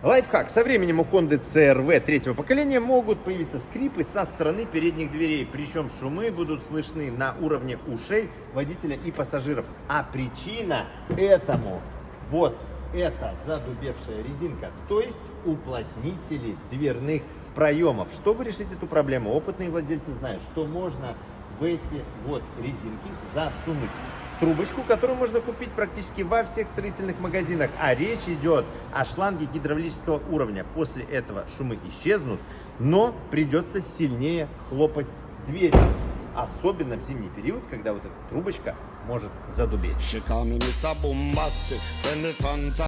Лайфхак. Со временем у Honda CR-V третьего поколения могут появиться скрипы со стороны передних дверей. Причем шумы будут слышны на уровне ушей водителя и пассажиров. А причина этому вот эта задубевшая резинка, то есть уплотнители дверных проемов. Чтобы решить эту проблему, опытные владельцы знают, что можно в эти вот резинки засунуть трубочку, которую можно купить практически во всех строительных магазинах. А речь идет о шланге гидравлического уровня. После этого шумы исчезнут, но придется сильнее хлопать дверью. Особенно в зимний период, когда вот эта трубочка может задубеть.